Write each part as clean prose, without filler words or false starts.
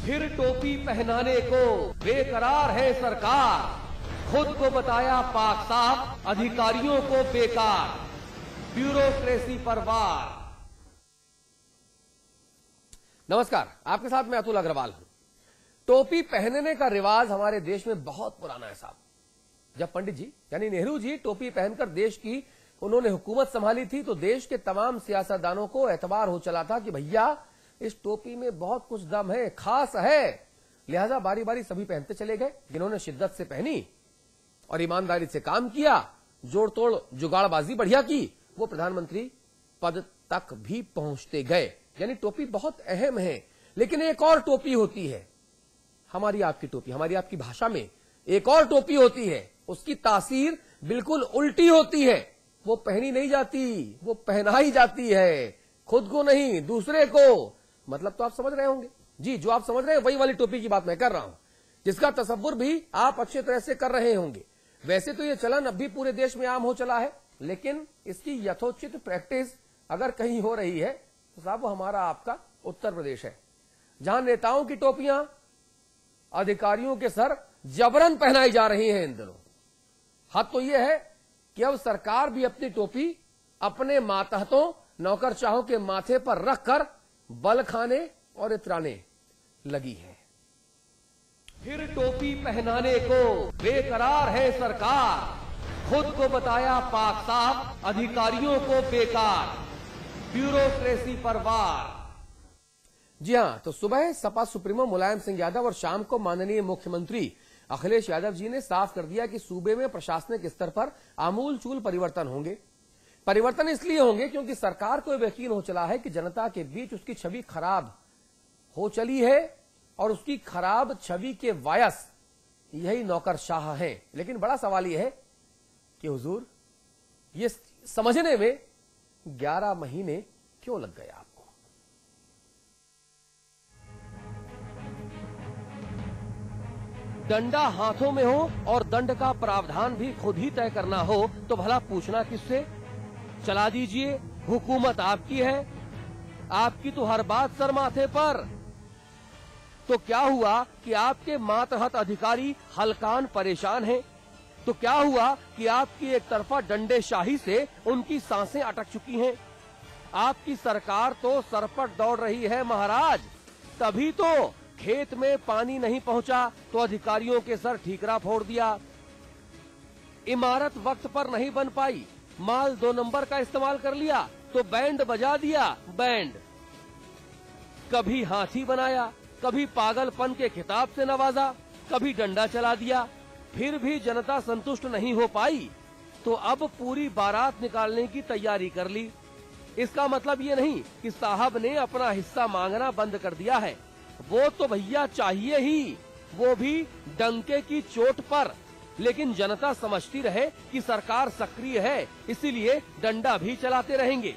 फिर टोपी पहनाने को बेकरार है सरकार, खुद को बताया पाक साफ, अधिकारियों को बेकार, ब्यूरोक्रेसी पर वार। नमस्कार, आपके साथ मैं अतुल अग्रवाल हूं। टोपी पहनने का रिवाज हमारे देश में बहुत पुराना है साहब। जब पंडित जी यानी नेहरू जी टोपी पहनकर देश की उन्होंने हुकूमत संभाली थी तो देश के तमाम सियासतदानों को एतबार हो चला था कि भैया इस टोपी में बहुत कुछ दम है, खास है। लिहाजा बारी बारी सभी पहनते चले गए। जिन्होंने शिद्दत से पहनी और ईमानदारी से काम किया, जोड़ तोड़ जुगाड़बाजी बढ़िया की, वो प्रधानमंत्री पद तक भी पहुंचते गए। यानी टोपी बहुत अहम है। लेकिन एक और टोपी होती है, हमारी आपकी टोपी, हमारी आपकी भाषा में एक और टोपी होती है, उसकी तासीर बिल्कुल उल्टी होती है। वो पहनी नहीं जाती, वो पहनाई जाती है, खुद को नहीं दूसरे को। मतलब तो आप समझ रहे होंगे जी, जो आप समझ रहे हैं वही वाली टोपी की बात मैं कर रहा हूं, जिसका तसव्वुर भी आप अच्छे तरह से कर रहे होंगे। वैसे तो ये चलन अब भी पूरे देश में आम हो चला है, लेकिन इसकी यथोचित प्रैक्टिस अगर कहीं हो रही है तो साहब वो हमारा आपका उत्तर प्रदेश है, जहां नेताओं की टोपियां अधिकारियों के सर जबरन पहनाई जा रही हैं इन दिनों। हद तो यह है कि अब सरकार भी अपनी टोपी अपने मातहतों नौकरशाहों के माथे पर रखकर बल खाने और इतराने लगी है। फिर टोपी पहनाने को बेकरार है सरकार, खुद को बताया पाक साफ, अधिकारियों को बेकार, ब्यूरोक्रेसी पर वार। जी हां, तो सुबह सपा सुप्रीमो मुलायम सिंह यादव और शाम को माननीय मुख्यमंत्री अखिलेश यादव जी ने साफ कर दिया कि सूबे में प्रशासनिक स्तर पर आमूलचूल परिवर्तन होंगे। परिवर्तन इसलिए होंगे क्योंकि सरकार को यकीन हो चला है कि जनता के बीच उसकी छवि खराब हो चली है और उसकी खराब छवि के वायस यही नौकरशाह हैं। लेकिन बड़ा सवाल यह है कि हुजूर ये समझने में 11 महीने क्यों लग गए आपको? डंडा हाथों में हो और दंड का प्रावधान भी खुद ही तय करना हो तो भला पूछना किससे? चला दीजिए, हुकूमत आपकी है, आपकी तो हर बात सर माथे पर। तो क्या हुआ कि आपके मातहत अधिकारी हलकान परेशान हैं? तो क्या हुआ कि आपकी एक तरफा डंडेशाही से उनकी सांसें अटक चुकी हैं? आपकी सरकार तो सर पर दौड़ रही है महाराज। तभी तो खेत में पानी नहीं पहुंचा तो अधिकारियों के सर ठीकरा फोड़ दिया। इमारत वक्त पर नहीं बन पाई, माल 2 नंबर का इस्तेमाल कर लिया तो बैंड बजा दिया बैंड। कभी हाथी बनाया, कभी पागलपन के खिताब से नवाजा, कभी डंडा चला दिया। फिर भी जनता संतुष्ट नहीं हो पाई तो अब पूरी बारात निकालने की तैयारी कर ली। इसका मतलब ये नहीं कि साहब ने अपना हिस्सा मांगना बंद कर दिया है, वो तो भैया चाहिए ही, वो भी डंके की चोट पर। लेकिन जनता समझती रहे कि सरकार सक्रिय है, इसीलिए डंडा भी चलाते रहेंगे।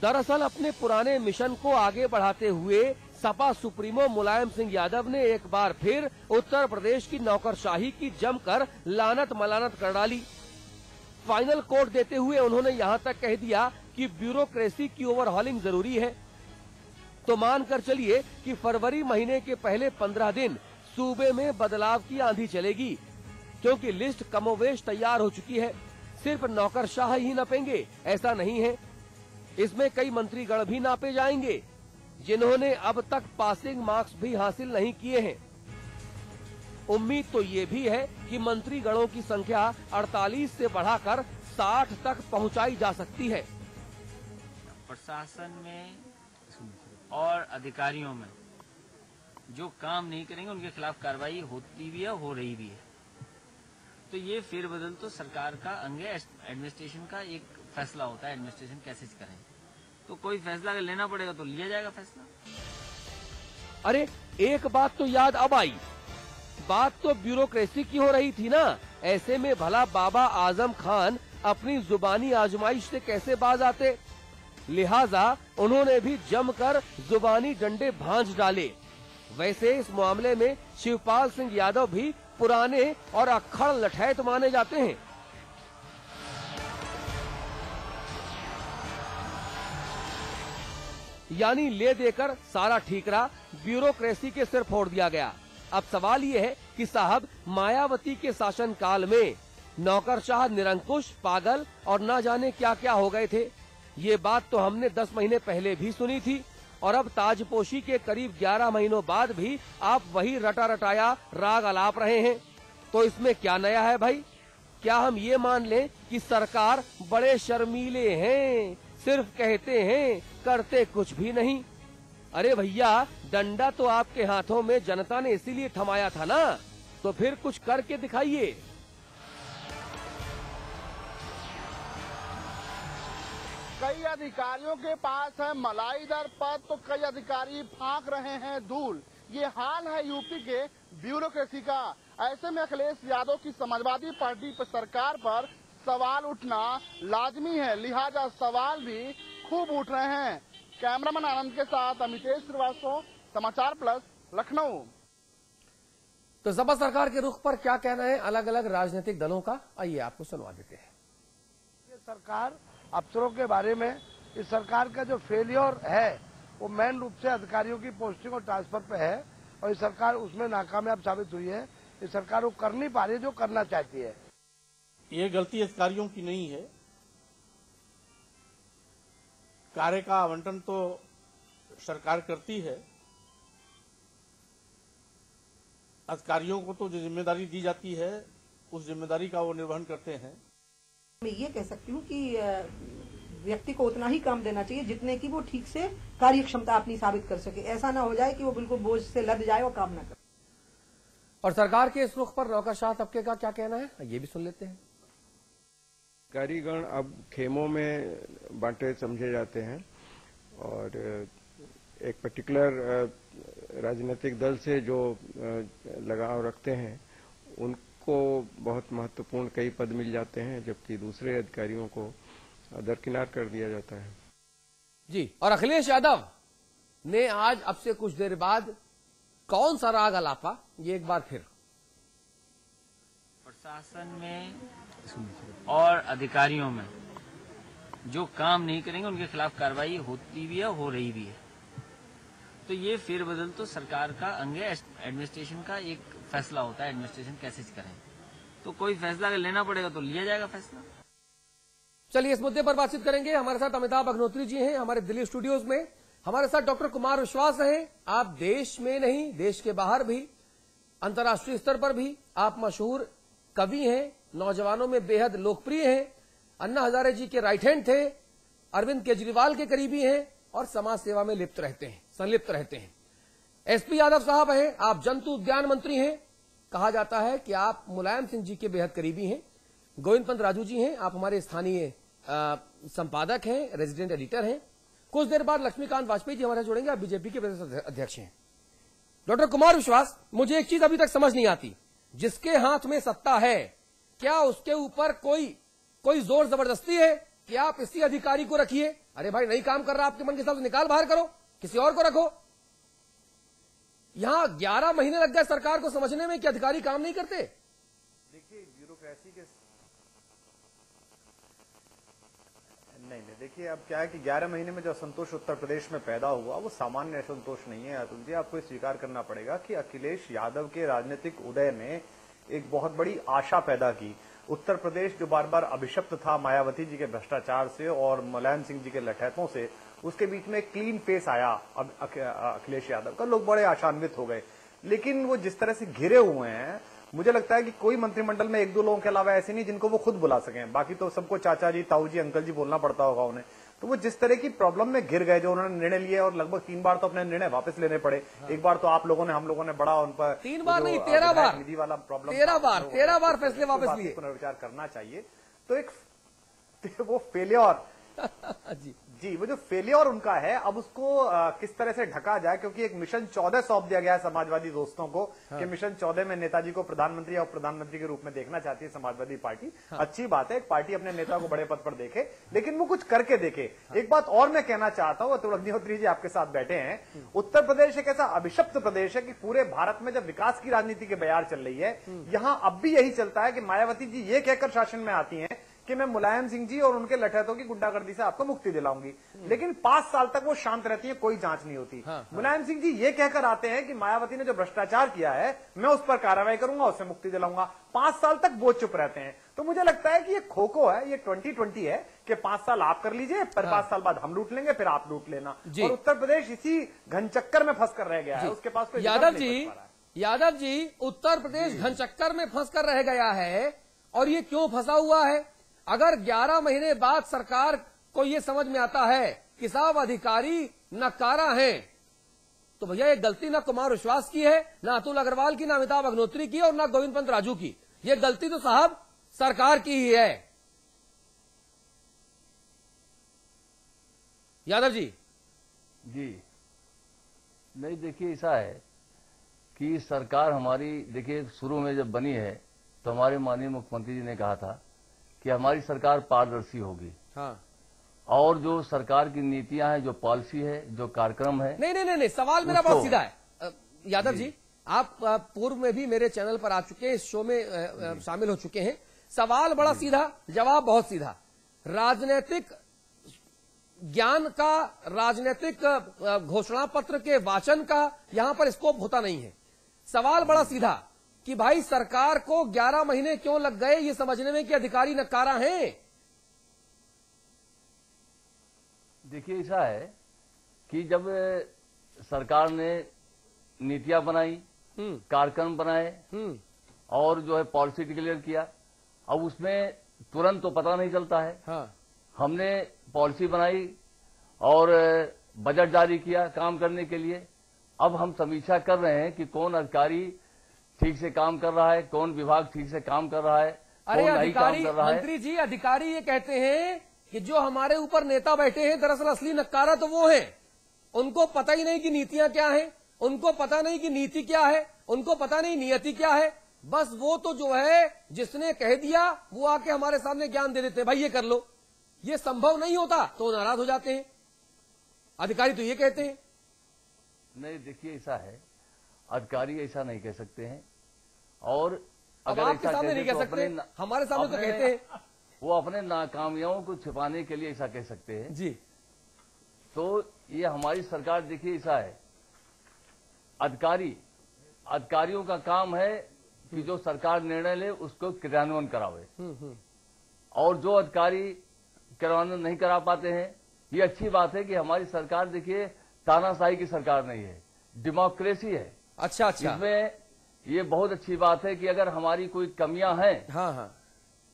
दरअसल अपने पुराने मिशन को आगे बढ़ाते हुए सपा सुप्रीमो मुलायम सिंह यादव ने एक बार फिर उत्तर प्रदेश की नौकरशाही की जमकर लानत मलानत कर डाली। फाइनल कोट देते हुए उन्होंने यहां तक कह दिया कि ब्यूरोक्रेसी की ओवरहॉलिंग जरूरी है। तो मानकर चलिए कि फरवरी महीने के पहले 15 दिन सूबे में बदलाव की आंधी चलेगी, क्योंकि लिस्ट कमोवेश तैयार हो चुकी है। सिर्फ नौकरशाह ही नपेंगे ऐसा नहीं है, इसमें कई मंत्रीगण भी नापे जाएंगे जिन्होंने अब तक पासिंग मार्क्स भी हासिल नहीं किए हैं। उम्मीद तो ये भी है कि मंत्रीगणों की संख्या 48 से बढ़ाकर 60 तक पहुंचाई जा सकती है। प्रशासन में और अधिकारियों में जो काम नहीं करेंगे उनके खिलाफ कार्रवाई होती भी है, हो रही भी है। तो ये फेरबदल तो सरकार का अंग है, एडमिनिस्ट्रेशन का एक फैसला होता है एडमिनिस्ट्रेशन कैसे करें। तो कोई फैसला अगर लेना पड़ेगा तो लिया जाएगा फैसला। अरे एक बात तो याद अब आई, बात तो ब्यूरोक्रेसी की हो रही थी ना। ऐसे में भला बाबा आजम खान अपनी जुबानी आजमाइश से कैसे बाज आते? लिहाजा उन्होंने भी जमकर जुबानी डंडे भांज डाले। वैसे इस मामले में शिवपाल सिंह यादव भी पुराने और अक्खड़ लठैत माने जाते हैं। यानी ले देकर सारा ठीकरा ब्यूरोक्रेसी के सिर फोड़ दिया गया। अब सवाल ये है कि साहब मायावती के शासन काल में नौकरशाह निरंकुश, पागल और न जाने क्या क्या हो गए थे। ये बात तो हमने 10 महीने पहले भी सुनी थी और अब ताजपोशी के करीब 11 महीनों बाद भी आप वही रटा रटाया राग अलाप रहे हैं। तो इसमें क्या नया है भाई? क्या हम ये मान लें कि सरकार बड़े शर्मीले हैं, सिर्फ कहते हैं करते कुछ भी नहीं? अरे भैया, डंडा तो आपके हाथों में जनता ने इसीलिए थमाया था ना, तो फिर कुछ करके दिखाइए। कई अधिकारियों के पास है मलाई दर पद, तो कई अधिकारी फांक रहे हैं धूल। ये हाल है यूपी के ब्यूरोक्रेसी का। ऐसे में अखिलेश यादव की समाजवादी पार्टी पर सरकार पर सवाल उठना लाजमी है, लिहाजा सवाल भी खूब उठ रहे हैं। कैमरामैन आनंद के साथ अमितेश श्रीवास्तव, समाचार प्लस, लखनऊ। तो सपा सरकार के रुख पर क्या कहना है अलग अलग राजनीतिक दलों का, आइए आपको सुनवा देते हैं। ये सरकार अफसरों के बारे में, इस सरकार का जो फेलियर है वो मेन रूप से अधिकारियों की पोस्टिंग और ट्रांसफर पे है और ये सरकार उसमें नाकामयाब साबित हुई है। ये सरकार वो कर नहीं पा रही जो करना चाहती है। ये गलती अधिकारियों की नहीं है, कार्य का आवंटन तो सरकार करती है, अधिकारियों को तो जो जिम्मेदारी दी जाती है उस जिम्मेदारी का वो निर्वहन करते हैं। मैं ये कह सकती हूँ कि व्यक्ति को उतना ही काम देना चाहिए जितने की वो ठीक से कार्य क्षमता अपनी साबित कर सके। ऐसा ना हो जाए कि वो बिल्कुल बोझ से लद जाए और काम ना करे। और सरकार के इस रुख पर नौकरशाह तबके का क्या कहना है, ये भी सुन लेते हैं। अधिकारीगण अब खेमों में बांटे समझे जाते हैं और एक पर्टिकुलर राजनीतिक दल से जो लगाव रखते हैं उनको बहुत महत्वपूर्ण कई पद मिल जाते हैं, जबकि दूसरे अधिकारियों को दरकिनार कर दिया जाता है। जी, और अखिलेश यादव ने आज अब से कुछ देर बाद कौन सा राग अलापा, ये एक बार फिर। प्रशासन में और अधिकारियों में जो काम नहीं करेंगे उनके खिलाफ कार्रवाई होती भी है, हो रही भी है। तो ये फेरबदल तो सरकार का अंग है, एडमिनिस्ट्रेशन का एक फैसला होता है एडमिनिस्ट्रेशन कैसे करें। तो कोई फैसला अगर लेना पड़ेगा तो लिया जाएगा फैसला। चलिए इस मुद्दे पर बातचीत करेंगे। हमारे साथ अमिताभ अग्निहोत्री जी हैं हमारे दिल्ली स्टूडियोज में। हमारे साथ डॉक्टर कुमार विश्वास हैं। आप देश में नहीं, देश के बाहर भी, अंतर्राष्ट्रीय स्तर पर भी आप मशहूर कवि हैं, नौजवानों में बेहद लोकप्रिय हैं, अन्ना हजारे जी के राइट हैंड थे, अरविंद केजरीवाल के करीबी हैं और समाज सेवा में संलिप्त रहते हैं। एसपी यादव साहब हैं, आप जंतु उद्यान मंत्री हैं। कहा जाता है कि आप मुलायम सिंह जी के बेहद करीबी हैं। गोविंद पंत राजू जी हैं, आप हमारे स्थानीय संपादक हैं, रेजिडेंट एडिटर हैं। कुछ देर बाद लक्ष्मीकांत वाजपेयी जी हमारे जुड़ेंगे, आप बीजेपी के प्रदेश अध्यक्ष हैं। डॉक्टर कुमार विश्वास, मुझे एक चीज अभी तक समझ नहीं आती, जिसके हाथ में सत्ता है क्या उसके ऊपर कोई जोर जबरदस्ती है कि आप इसी अधिकारी को रखिए? अरे भाई, नहीं काम कर रहा आपके मन के हिसाब से निकाल बाहर करो, किसी और को रखो। यहां 11 महीने लग गए सरकार को समझने में कि अधिकारी काम नहीं करते। देखिए ब्यूरोक्रेसी के नहीं, देखिए अब क्या है कि 11 महीने में जो असंतोष उत्तर प्रदेश में पैदा हुआ वो सामान्य असंतोष नहीं है अतुल जी। आपको स्वीकार करना पड़ेगा कि अखिलेश यादव के राजनीतिक उदय ने एक बहुत बड़ी आशा पैदा की। उत्तर प्रदेश जो बार बार अभिशप्त था मायावती जी के भ्रष्टाचार से और मुलायम सिंह जी के लठैतों से, उसके बीच में एक क्लीन फेस आया अखिलेश यादव का। लोग बड़े आशान्वित हो गए, लेकिन वो जिस तरह से घिरे हुए हैं, मुझे लगता है कि कोई मंत्रिमंडल में 1-2 लोगों के अलावा ऐसे नहीं जिनको वो खुद बुला सकें। बाकी तो सबको चाचा जी, ताऊ जी, अंकल जी बोलना पड़ता होगा उन्हें। तो वो जिस तरह की प्रॉब्लम में घिर गए, जो उन्होंने निर्णय लिए और लगभग 3 बार तो अपने निर्णय वापस लेने पड़े। एक बार तो आप लोगों ने, हम लोगों ने बड़ा उन पर 3 बार नहीं, 13 बार निधि वाला प्रॉब्लम, 13 बार फैसले वापस लिए। पुनर्विचार करना चाहिए। तो एक वो फेलियर जी, वो जो फेलियर उनका है, अब उसको किस तरह से ढका जाए, क्योंकि एक मिशन 14 सौंप दिया गया है समाजवादी दोस्तों को कि मिशन 14 में नेताजी को प्रधानमंत्री और प्रधानमंत्री के रूप में देखना चाहती है समाजवादी पार्टी। अच्छी बात है, एक पार्टी अपने नेता को बड़े पद पर देखे, लेकिन वो कुछ करके देखे। एक बात और मैं कहना चाहता हूं, अतुल अग्निहोत्री जी आपके साथ बैठे हैं, उत्तर प्रदेश एक ऐसा अभिशप्त प्रदेश है कि पूरे भारत में जब विकास की राजनीति की बयार चल रही है, यहां अब भी यही चलता है कि मायावती जी ये कहकर शासन में आती हैं कि मैं मुलायम सिंह जी और उनके लठैतों की गुंडागर्दी से आपको मुक्ति दिलाऊंगी, लेकिन 5 साल तक वो शांत रहती है, कोई जांच नहीं होती। मुलायम सिंह जी ये कहकर आते हैं कि मायावती ने जो भ्रष्टाचार किया है मैं उस पर कार्रवाई करूंगा, उससे मुक्ति दिलाऊंगा। 5 साल तक वो चुप रहते हैं। तो मुझे लगता है कि ये खो-खो है, ये 2020 है कि 5 साल आप कर लीजिए, फिर 5 साल बाद हम लूट लेंगे, फिर आप लूट लेना। और उत्तर प्रदेश इसी घनचक्कर में फंस कर रह गया है, उसके पास कोई यादव जी उत्तर प्रदेश घनचक्कर में फंस कर रह गया है। और ये क्यों फंसा हुआ है? अगर 11 महीने बाद सरकार को ये समझ में आता है कि साहब अधिकारी नकारा हैं, तो भैया ये गलती ना कुमार विश्वास की है, ना अतुल अग्रवाल की, ना अमिताभ अग्निहोत्री की और ना गोविंद पंत राजू की। ये गलती तो साहब सरकार की ही है। यादव जी नहीं, देखिए ऐसा है कि सरकार हमारी, देखिए शुरू में जब बनी है तो हमारे माननीय मुख्यमंत्री जी ने कहा था कि हमारी सरकार पारदर्शी होगी। हाँ। और जो सरकार की नीतियां हैं, जो पॉलिसी है, जो कार्यक्रम है। नहीं, सवाल मेरा बहुत सीधा है। यादव जी आप पूर्व में भी मेरे चैनल पर आ चुके हैं, इस शो में शामिल हो चुके हैं। सवाल बड़ा सीधा, जवाब बहुत सीधा। राजनीतिक ज्ञान का, राजनीतिक घोषणा पत्र के वाचन का यहां पर स्कोप होता नहीं है। सवाल बड़ा सीधा कि भाई सरकार को 11 महीने क्यों लग गए ये समझने में कि अधिकारी नकारा हैं। देखिए ऐसा है कि जब सरकार ने नीतियां बनाई, कार्यक्रम बनाए और जो है पॉलिसी डिक्लेयर किया, अब उसमें तुरंत तो पता नहीं चलता है। हाँ। हमने पॉलिसी बनाई और बजट जारी किया काम करने के लिए। अब हम समीक्षा कर रहे हैं कि कौन अधिकारी ठीक से काम कर रहा है, कौन विभाग ठीक से काम कर रहा है, अरे कौन नहीं काम अधिकारी, कर रहा है। मंत्री जी अधिकारी ये कहते हैं कि जो हमारे ऊपर नेता बैठे हैं दरअसल असली नक्कारा तो वो हैं। उनको पता ही नहीं कि नीतियां क्या हैं, उनको पता नहीं कि नीति क्या है, उनको पता नहीं नियति क्या है। बस वो तो जो है जिसने कह दिया वो आके हमारे सामने ज्ञान दे देते हैं, भाई ये कर लो। ये संभव नहीं होता तो नाराज हो जाते हैं। अधिकारी तो ये कहते हैं। नहीं, देखिए ऐसा है, अधिकारी ऐसा नहीं कह सकते हैं। और अब अगर आपके सामने नहीं कह सकते, हमारे सामने तो कहते हैं। वो अपने नाकामियों को छिपाने के लिए ऐसा कह सकते हैं जी। तो ये हमारी सरकार, देखिए ऐसा है, अधिकारियों का काम है कि जो सरकार निर्णय ले उसको क्रियान्वयन करावे। और जो अधिकारी क्रियान्वयन नहीं करा पाते हैं, ये अच्छी बात है कि हमारी सरकार, देखिए तानाशाही की सरकार नहीं है, डेमोक्रेसी है। अच्छा। इसमें ये बहुत अच्छी बात है कि अगर हमारी कोई कमियां हैं, हाँ,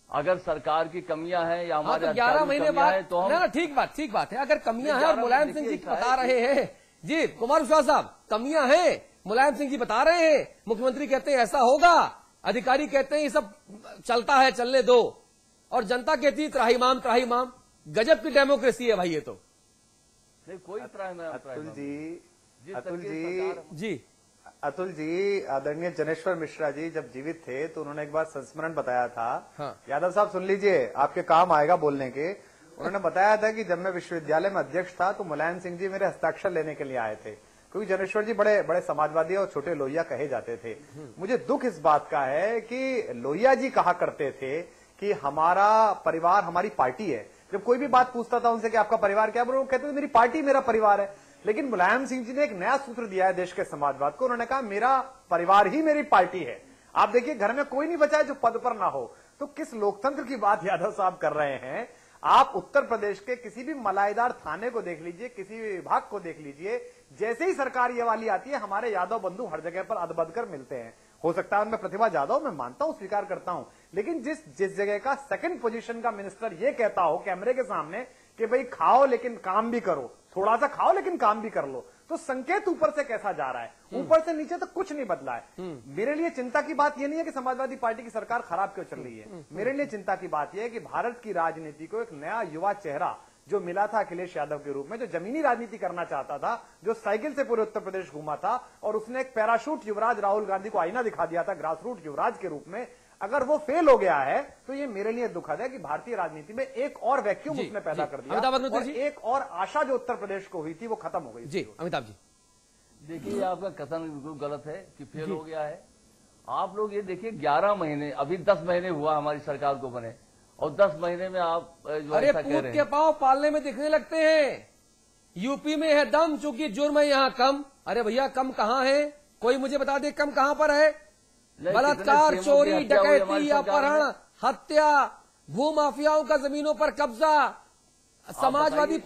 अगर सरकार की कमियां हैं या हमारे तो 11 महीने बाद तो हम ठीक बात है। अगर कमियां हैं और मुलायम सिंह जी बता रहे हैं, जी कुमार विश्वास साहब, कमियां हैं, मुलायम सिंह जी बता रहे हैं, मुख्यमंत्री कहते हैं ऐसा होगा, अधिकारी कहते हैं ये सब चलता है, चलने दो, और जनता कहती है त्राहिमाम। गजब की डेमोक्रेसी है भाई ये तो। नहीं, कोई अतुल जी, आदरणीय जनेश्वर मिश्रा जी जब जीवित थे तो उन्होंने एक बार संस्मरण बताया था। हाँ। यादव साहब सुन लीजिए, आपके काम आएगा बोलने के। उन्होंने बताया था कि जब मैं विश्वविद्यालय में अध्यक्ष था तो मुलायम सिंह जी मेरे हस्ताक्षर लेने के लिए आए थे, क्योंकि जनेश्वर जी बड़े बड़े समाजवादी और छोटे लोहिया कहे जाते थे। मुझे दुख इस बात का है कि लोहिया जी कहा करते थे कि हमारा परिवार हमारी पार्टी है। जब कोई भी बात पूछता था उनसे कि आपका परिवार क्या, वो कहते थे मेरी पार्टी मेरा परिवार है। लेकिन मुलायम सिंह जी ने एक नया सूत्र दिया है देश के समाजवाद को। उन्होंने कहा मेरा परिवार ही मेरी पार्टी है। आप देखिए घर में कोई नहीं बचा है जो पद पर ना हो। तो किस लोकतंत्र की बात यादव साहब कर रहे हैं। आप उत्तर प्रदेश के किसी भी मलाईदार थाने को देख लीजिए, किसी भी विभाग को देख लीजिए, जैसे ही सरकार ये वाली आती है हमारे यादव बंधु हर जगह पर अदबद कर मिलते हैं। हो सकता है उनमें प्रतिभा ज्यादा हो, मैं मानता हूं, स्वीकार करता हूं, लेकिन जिस जगह का सेकंड पोजीशन का मिनिस्टर ये कहता हो कैमरे के सामने कि भाई खाओ लेकिन काम भी करो, थोड़ा सा खाओ लेकिन काम भी कर लो, तो संकेत ऊपर से कैसा जा रहा है? ऊपर से नीचे तक कुछ नहीं बदला है। मेरे लिए चिंता की बात यह नहीं है कि समाजवादी पार्टी की सरकार खराब क्यों चल रही है। मेरे लिए चिंता की बात यह है कि भारत की राजनीति को एक नया युवा चेहरा जो मिला था अखिलेश यादव के रूप में, जो जमीनी राजनीति करना चाहता था, जो साइकिल से पूरे उत्तर प्रदेश घूमा था और उसने एक पैराशूट युवराज राहुल गांधी को आईना दिखा दिया था ग्रासरूट युवराज के रूप में, अगर वो फेल हो गया है तो ये मेरे लिए दुखद है कि भारतीय राजनीति में एक और वैक्यूम उसने पैदा कर दिया और एक और आशा जो उत्तर प्रदेश को हुई थी वो खत्म हो गई। जी अमिताभ जी, देखिए आपका कथन बिल्कुल गलत है कि फेल हो गया है। आप लोग ये देखिए 11 महीने, अभी 10 महीने हुआ हमारी सरकार को बने और 10 महीने में आप जो अरे ऐसा कह पूत रहे के हैं। पांव पालने में दिखने लगते हैं। यूपी में है दम, चूंकि जुर्म है यहाँ कम। अरे भैया कम कहाँ है? कोई मुझे बता दे कम कहाँ पर है? नहीं, बलात्कार, कितने चोरी, सीएमओ की हत्या हुई हमारी डकैती, सरकार में? अपहरण, हत्या, भू माफियाओं का जमीनों पर कब्जा, समाजवादी